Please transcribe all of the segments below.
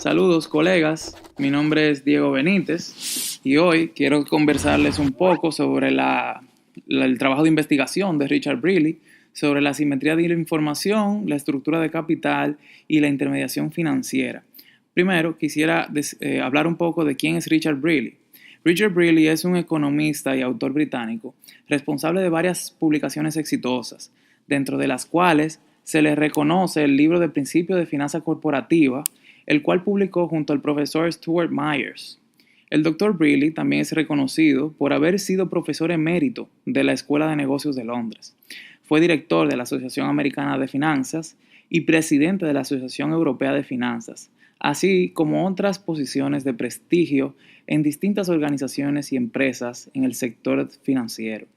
Saludos colegas, mi nombre es Diego Benítez y hoy quiero conversarles un poco sobre el trabajo de investigación de Richard Brealey sobre la simetría de la información, la estructura de capital y la intermediación financiera. Primero quisiera hablar un poco de quién es Richard Brealey. Richard Brealey es un economista y autor británico responsable de varias publicaciones exitosas, dentro de las cuales se le reconoce el libro de Principios de Finanza Corporativa, el cual publicó junto al profesor Stuart Myers. El Dr. Brealey también es reconocido por haber sido profesor emérito de la Escuela de Negocios de Londres. Fue director de la Asociación Americana de Finanzas y presidente de la Asociación Europea de Finanzas, así como otras posiciones de prestigio en distintas organizaciones y empresas en el sector financiero.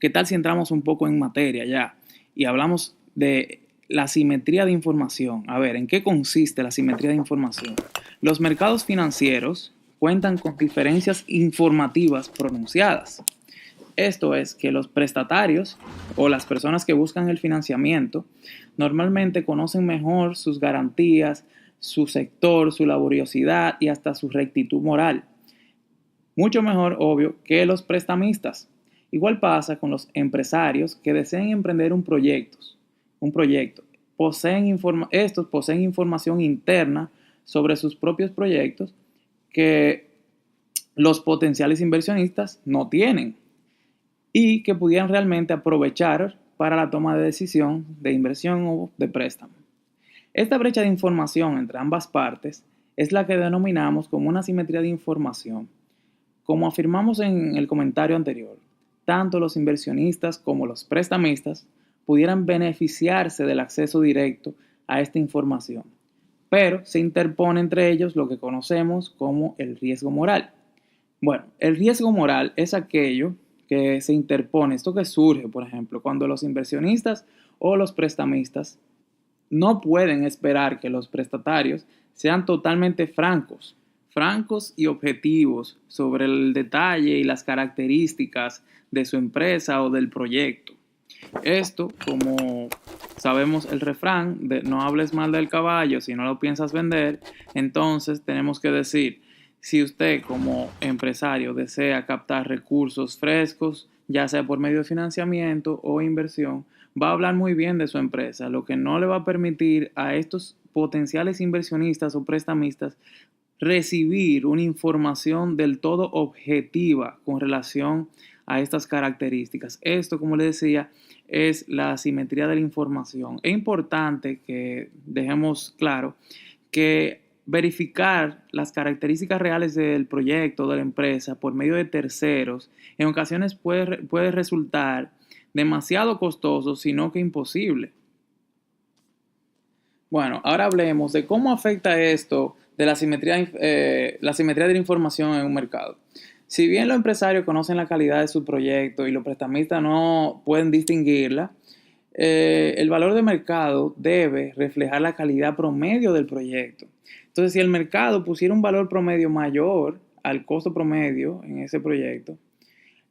¿Qué tal si entramos un poco en materia ya y hablamos de la simetría de información? A ver, ¿en qué consiste la simetría de información? Los mercados financieros cuentan con diferencias informativas pronunciadas. Esto es que los prestatarios o las personas que buscan el financiamiento normalmente conocen mejor sus garantías, su sector, su laboriosidad y hasta su rectitud moral. Mucho mejor, obvio, que los prestamistas. Igual pasa con los empresarios que desean emprender un proyecto. Estos poseen información interna sobre sus propios proyectos que los potenciales inversionistas no tienen y que pudieran realmente aprovechar para la toma de decisión de inversión o de préstamo. Esta brecha de información entre ambas partes es la que denominamos como una simetría de información. Como afirmamos en el comentario anterior, tanto los inversionistas como los prestamistas pudieran beneficiarse del acceso directo a esta información, pero se interpone entre ellos lo que conocemos como el riesgo moral. Bueno, el riesgo moral es aquello que se interpone, esto que surge, por ejemplo, cuando los inversionistas o los prestamistas no pueden esperar que los prestatarios sean totalmente francos y objetivos sobre el detalle y las características de su empresa o del proyecto. Esto, como sabemos el refrán de no hables mal del caballo si no lo piensas vender, entonces tenemos que decir, si usted como empresario desea captar recursos frescos, ya sea por medio de financiamiento o inversión, va a hablar muy bien de su empresa, lo que no le va a permitir a estos potenciales inversionistas o prestamistas recibir una información del todo objetiva con relación a estas características. Esto, como les decía, es la asimetría de la información. Es importante que dejemos claro que verificar las características reales del proyecto, de la empresa, por medio de terceros, en ocasiones puede resultar demasiado costoso, sino que imposible. Bueno, ahora hablemos de cómo afecta esto de la simetría de la información en un mercado. Si bien los empresarios conocen la calidad de su proyecto y los prestamistas no pueden distinguirla, el valor de mercado debe reflejar la calidad promedio del proyecto. Entonces, si el mercado pusiera un valor promedio mayor al costo promedio en ese proyecto,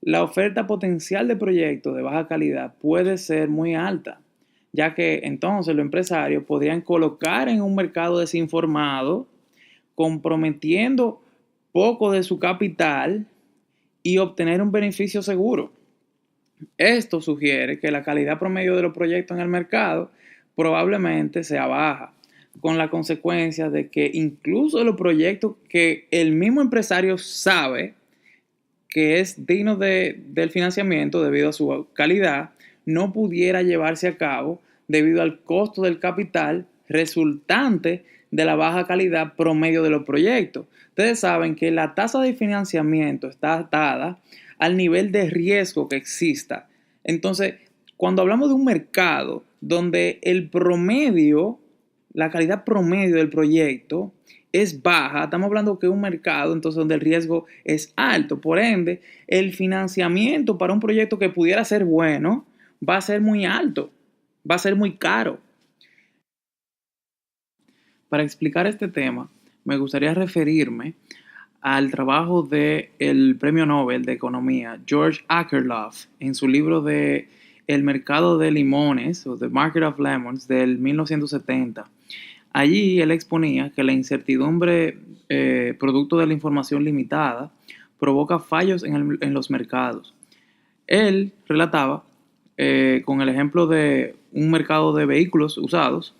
la oferta potencial de proyectos de baja calidad puede ser muy alta, ya que entonces los empresarios podrían colocar en un mercado desinformado, comprometiendo poco de su capital y obtener un beneficio seguro. Esto sugiere que la calidad promedio de los proyectos en el mercado probablemente sea baja, con la consecuencia de que incluso los proyectos que el mismo empresario sabe que es digno del financiamiento debido a su calidad, no pudiera llevarse a cabo debido al costo del capital resultante de la baja calidad promedio de los proyectos. Ustedes saben que la tasa de financiamiento está atada al nivel de riesgo que exista. Entonces, cuando hablamos de un mercado donde el promedio, la calidad promedio del proyecto es baja, estamos hablando que es un mercado entonces donde el riesgo es alto. Por ende, el financiamiento para un proyecto que pudiera ser bueno va a ser muy alto, va a ser muy caro. Para explicar este tema, me gustaría referirme al trabajo del premio Nobel de Economía, George Akerlof, en su libro de El mercado de limones, o The Market of Lemons, del 1970. Allí él exponía que la incertidumbre producto de la información limitada provoca fallos en los mercados. Él relataba, con el ejemplo de un mercado de vehículos usados,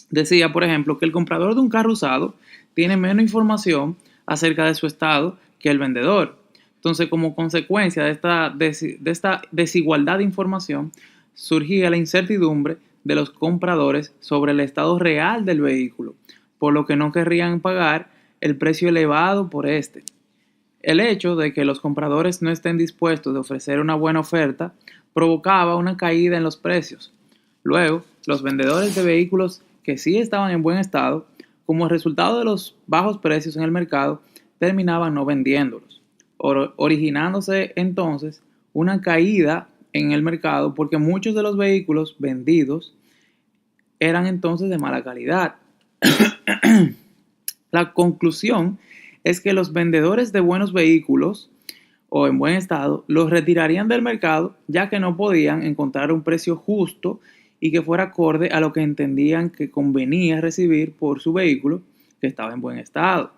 decía, por ejemplo, que el comprador de un carro usado tiene menos información acerca de su estado que el vendedor. Entonces, como consecuencia de esta desigualdad de información, surgía la incertidumbre de los compradores sobre el estado real del vehículo, por lo que no querrían pagar el precio elevado por este. El hecho de que los compradores no estén dispuestos a ofrecer una buena oferta provocaba una caída en los precios. Luego, los vendedores de vehículos que sí estaban en buen estado, como resultado de los bajos precios en el mercado, terminaban no vendiéndolos, originándose entonces una caída en el mercado porque muchos de los vehículos vendidos eran entonces de mala calidad. La conclusión es que los vendedores de buenos vehículos o en buen estado los retirarían del mercado ya que no podían encontrar un precio justo y que fuera acorde a lo que entendían que convenía recibir por su vehículo que estaba en buen estado.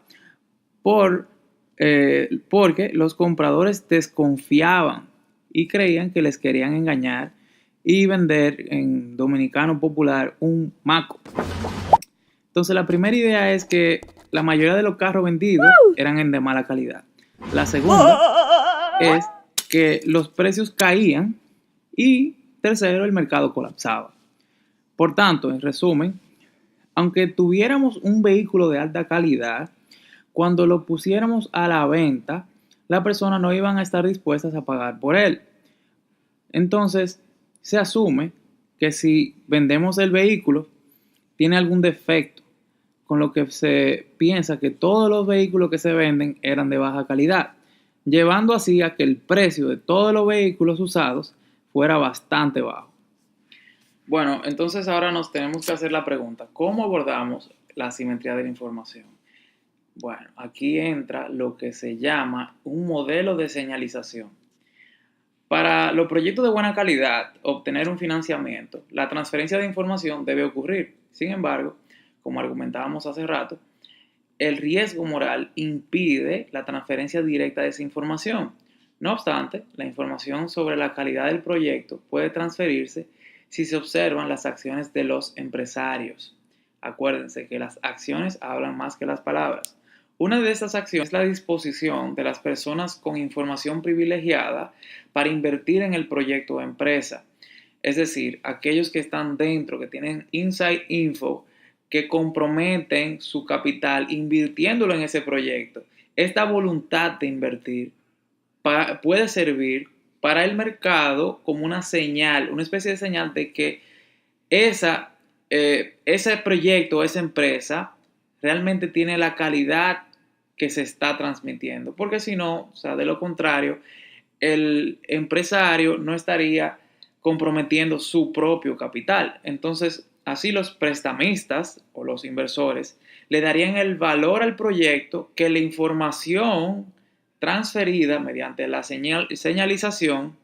Porque los compradores desconfiaban y creían que les querían engañar y vender, en dominicano popular, un maco. Entonces la primera idea es que la mayoría de los carros vendidos eran de mala calidad. La segunda es que los precios caían y tercero, el mercado colapsaba. Por tanto, en resumen, aunque tuviéramos un vehículo de alta calidad, cuando lo pusiéramos a la venta, las personas no iban a estar dispuestas a pagar por él. Entonces, se asume que si vendemos el vehículo, tiene algún defecto, con lo que se piensa que todos los vehículos que se venden eran de baja calidad, llevando así a que el precio de todos los vehículos usados fuera bastante bajo. Bueno, entonces ahora nos tenemos que hacer la pregunta, ¿cómo abordamos la asimetría de la información? Bueno, aquí entra lo que se llama un modelo de señalización. Para los proyectos de buena calidad, obtener un financiamiento, la transferencia de información debe ocurrir. Sin embargo, como argumentábamos hace rato, el riesgo moral impide la transferencia directa de esa información. No obstante, la información sobre la calidad del proyecto puede transferirse si se observan las acciones de los empresarios. Acuérdense que las acciones hablan más que las palabras. Una de estas acciones es la disposición de las personas con información privilegiada para invertir en el proyecto o empresa. Es decir, aquellos que están dentro, que tienen inside info, que comprometen su capital invirtiéndolo en ese proyecto. Esta voluntad de invertir puede servir para el mercado como una señal, una especie de señal de que ese proyecto, esa empresa, realmente tiene la calidad que se está transmitiendo. Porque si no, o sea, de lo contrario, el empresario no estaría comprometiendo su propio capital. Entonces, así los prestamistas o los inversores le darían el valor al proyecto que la información transferida mediante la señalización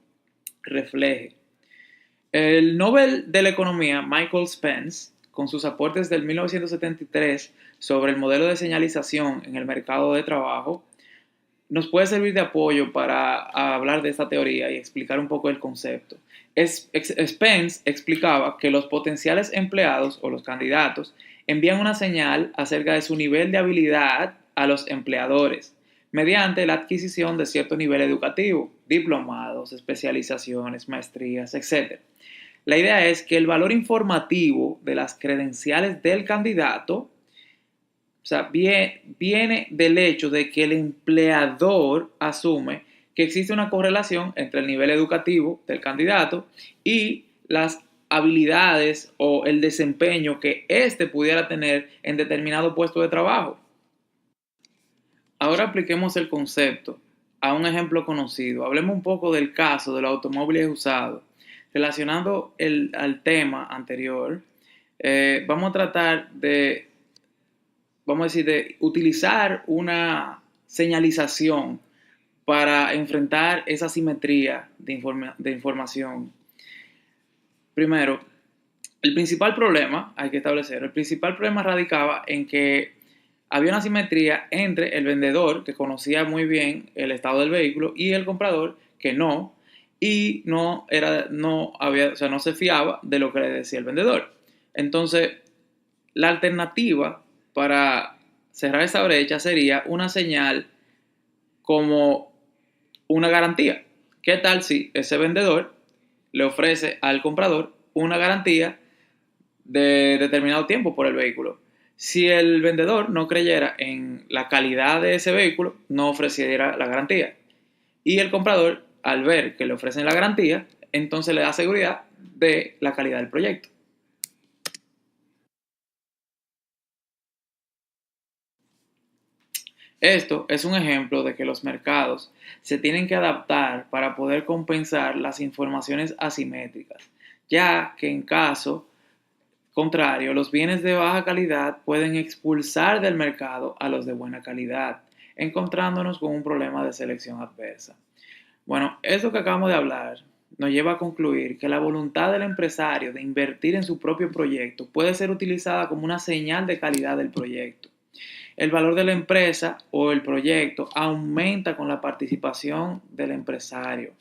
refleje. El Nobel de la Economía, Michael Spence, con sus aportes del 1973 sobre el modelo de señalización en el mercado de trabajo, nos puede servir de apoyo para hablar de esta teoría y explicar un poco el concepto. Spence explicaba que los potenciales empleados o los candidatos envían una señal acerca de su nivel de habilidad a los empleadores mediante la adquisición de cierto nivel educativo, diplomados, especializaciones, maestrías, etc. La idea es que el valor informativo de las credenciales del candidato, o sea, viene del hecho de que el empleador asume que existe una correlación entre el nivel educativo del candidato y las habilidades o el desempeño que éste pudiera tener en determinado puesto de trabajo. Ahora apliquemos el concepto a un ejemplo conocido. Hablemos un poco del caso de los automóviles usados. Relacionando al tema anterior, vamos a tratar de utilizar una señalización para enfrentar esa simetría de información. Primero, El principal problema, hay que establecerlo, el principal problema radicaba en que había una asimetría entre el vendedor, que conocía muy bien el estado del vehículo, y el comprador, que no, y no había, o sea, no se fiaba de lo que le decía el vendedor. Entonces, la alternativa para cerrar esa brecha sería una señal como una garantía. ¿Qué tal si ese vendedor le ofrece al comprador una garantía de determinado tiempo por el vehículo? Si el vendedor no creyera en la calidad de ese vehículo, no ofreciera la garantía. Y el comprador, al ver que le ofrecen la garantía, entonces le da seguridad de la calidad del proyecto. Esto es un ejemplo de que los mercados se tienen que adaptar para poder compensar las informaciones asimétricas, ya que en caso contrario, los bienes de baja calidad pueden expulsar del mercado a los de buena calidad, encontrándonos con un problema de selección adversa. Bueno, eso que acabamos de hablar nos lleva a concluir que la voluntad del empresario de invertir en su propio proyecto puede ser utilizada como una señal de calidad del proyecto. El valor de la empresa o el proyecto aumenta con la participación del empresario.